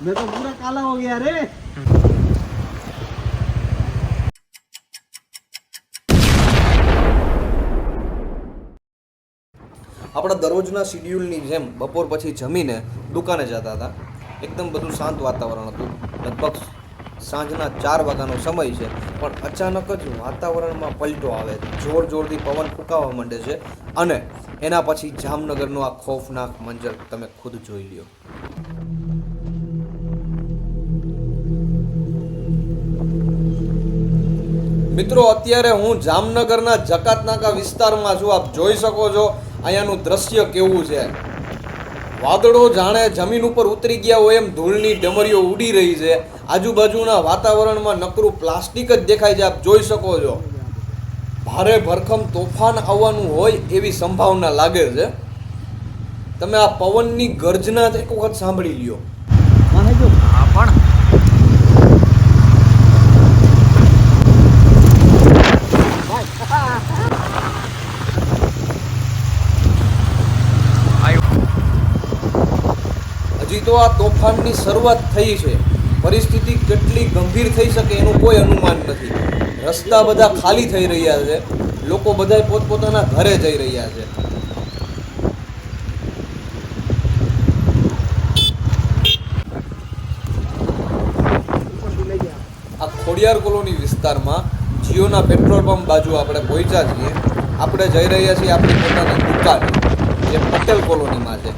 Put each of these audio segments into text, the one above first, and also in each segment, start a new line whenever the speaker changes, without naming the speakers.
मैं तो पूरा काला हो गया रे।
આપણા દરરોજના શિડ્યુલની જેમ બપોર પછી જમીને દુકાને જતા હતા. એકદમ બધું શાંત વાતાવરણ હતું. લગભગ સાંજના 4 વાગ્યાનો સમય છે, પણ અચાનક જ વાતાવરણમાં પલટો આવે છે. જોરથી પવન ફૂંકાવા માંડે છે અને એના પછી જામનગરનો આ ખોફનાક મંજર તમે ખુદ જોઈ લ્યો. મિત્રો, અત્યારે હું જામનગરના જકાતનાકા વિસ્તારમાં છું. આપ જોઈ શકો છો અહીંયાનું દ્રશ્ય કેવું છે. વાદળો જાણે જમીન ઉપર ઉતરી ગયા હોય એમ ધૂળની ડમરીઓ ઉડી રહી છે. આજુબાજુના વાતાવરણમાં નકરું પ્લાસ્ટિક જ દેખાય છે. આપ જોઈ શકો છો ભારે ભરખમ તોફાન આવવાનું હોય એવી સંભાવના લાગે છે. તમે આ પવનની ગર્જના એક વખત સાંભળી લ્યો. હજી તો આ તોફાનની શરૂઆત થઈ છે. પરિસ્થિતિ કેટલી ગંભીર થઈ શકે એનું કોઈ અનુમાન નથી. રસ્તા બધા ખાલી થઈ રહ્યા છે. લોકો બધા પોતપોતાના ઘરે જઈ રહ્યા છે. આ ખોડિયાર કોલોની વિસ્તારમાં જીઓના પેટ્રોલ પંપ બાજુ આપણે પહોંચ્યા છીએ. આપણે જઈ રહ્યા છીએ આપણી પોતાની દુકાન જે પટેલ કોલોનીમાં છે.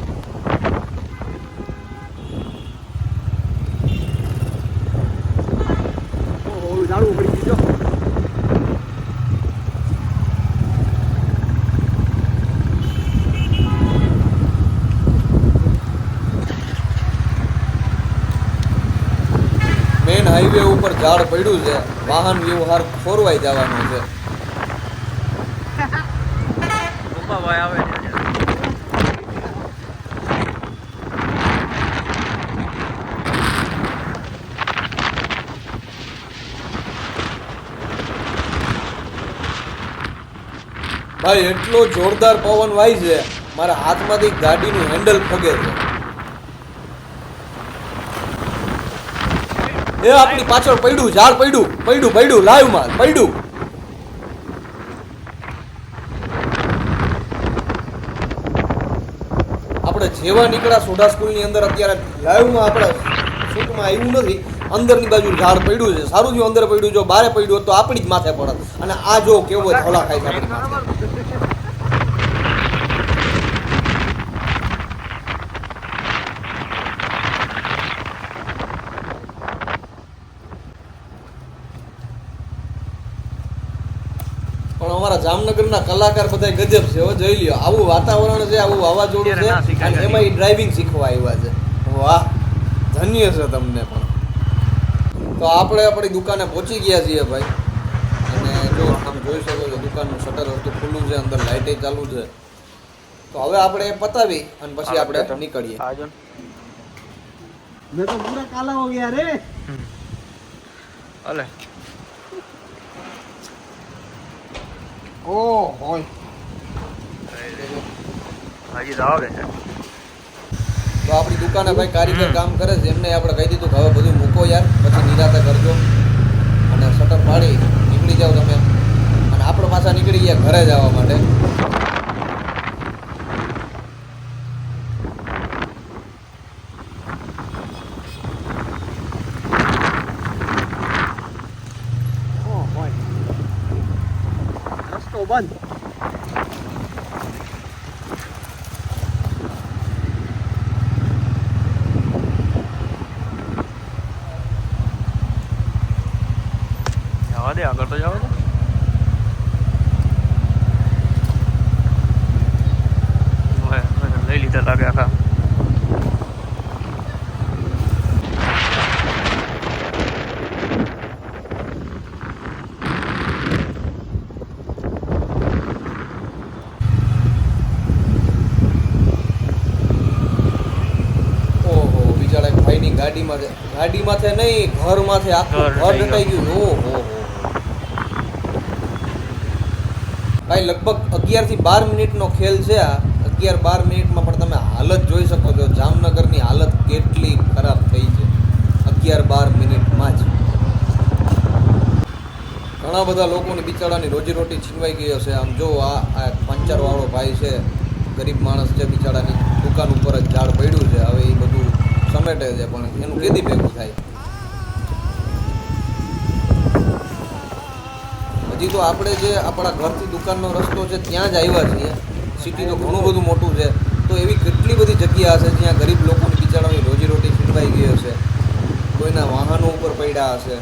મેન હાઈવે ઉપર ઝાડ પડ્યું છે. વાહન વ્યવહાર ખોરવાઈ જવાનો છે. ભાઈ, એટલો જોરદાર પવન વાય છે, મારા હાથમાંથી ગાડીનું હેન્ડલ ફગે છે. એ આપણી પાછળ પડ્યું ઝાડ, પડ્યું લાઈવ માં પડ્યું. આપણે જેવા નીકળ્યા સોઢા સ્કૂલની અંદર, અત્યારે લાઈવમાં આપણે શૂટમાં આવ્યું નથી. અંદરની બાજુ ઝાડ પડ્યું છે. સારું જો અંદર પડ્યું, જો બારે પડ્યું તો આપણી જ માથે પડત. અને આ જો કેવો થોડા ખાય છે આપણી માથે. પણ અમારા જામનગરના કલાકાર બધા ગજબ છે. જોઈ લ્યો, આવું વાતાવરણ છે, આવું વાવાઝોડું છે, અને એમાં ડ્રાઇવિંગ શીખવા આવ્યા છે. વાહ, ધન્ય છે તમને. પણ તો આપણે આપણી દુકાને પહોંચી ગયા છીએ ભાઈ. અને જો તમે જોઈ શકો છો દુકાનનું શટર હતું ખુલ્લું છે, અંદર લાઇટે ચાલુ છે. તો હવે આપણે એ પતાવી અને પછી આપણે નીકળીએ.
मैं तो पूरा काला हो गया रे।
અલે
ओ होय
હજી તો આવે છે.
તો આપણી દુકાને ભાઈ કારીગર કામ કરે છે. એમને આપણે કહી દીધું કે હવે બધું મૂકો યાર, પછી નિરાતે કરજો અને શટર પાડી નીકળી જાઓ તમે. અને આપણે પાછા નીકળી ગયા ઘરે જવા માટે.
ओ होय रस्तो बंद।
જવા દે, આગળ તો જવા દે. લઈ લીધા લાગે આખા.
ઓહો, બિચારા એક ભાઈની ગાડીમાંથી નહીં, ઘરમાંથી આખું ઘર ડટાઈ ગયું. ઓહો ભાઈ, લગભગ 11 થી 12 મિનિટનો ખેલ છે આ. 11-12 મિનિટમાં પણ તમે હાલત જોઈ શકો છો. જામનગરની હાલત કેટલી ખરાબ થઈ છે. 11-12 જ. ઘણા બધા લોકોની બિચારાની રોજીરોટી છીનવાઈ ગઈ હશે. આમ જો આ પંચરવાળો ભાઈ છે, ગરીબ માણસ છે, બિચારાની દુકાન ઉપર જ ઝાડ પડ્યું છે. હવે એ બધું સમેટે છે, પણ એનું કેદી ભેગું થાય? હજી તો આપણે જે આપણા ઘરથી દુકાનનો રસ્તો છે ત્યાં જ આવ્યા છીએ. સિટી તો ઘણું બધું મોટું છે, તો એવી કેટલી બધી જગ્યા હશે જ્યાં ગરીબ લોકોની બિચારાની રોજીરોટી છીનવાઈ ગઈ હશે, કોઈના વાહનો ઉપર પડ્યા હશે.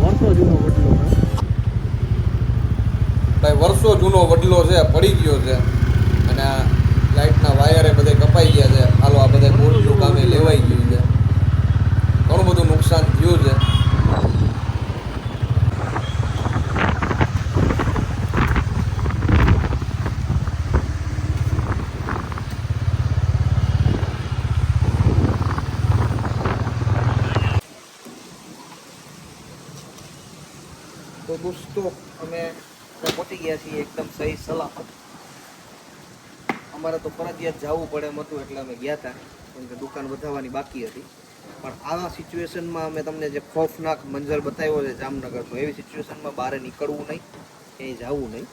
વર્ષો જૂનો વડલો છે.
ભાઈ વર્ષો જૂનો વડલો છે, પડી ગયો છે, અને આ લાઇટના વાયરે બધે કપાઈ ગયા છે. હાલો આ બધા બોર્ડનું કામે લેવાઈ ગયું છે, ઘણું બધું નુકસાન થયું છે. તો દોસ્તો અમે પહોંચી ગયા છીએ એકદમ સહી સલામત. અમારે તો ફરજિયાત જવું પડે એમ હતું એટલે અમે ગયા હતા, કેમ કે દુકાન વધારવાની બાકી હતી. પણ આવા સિચ્યુએશનમાં અમે તમને જે ખોફનાક મંજર બતાવ્યો છે જામનગરનો, એવી સિચ્યુએશનમાં બહાર નીકળવું નહીં, ક્યાંય જવું નહીં.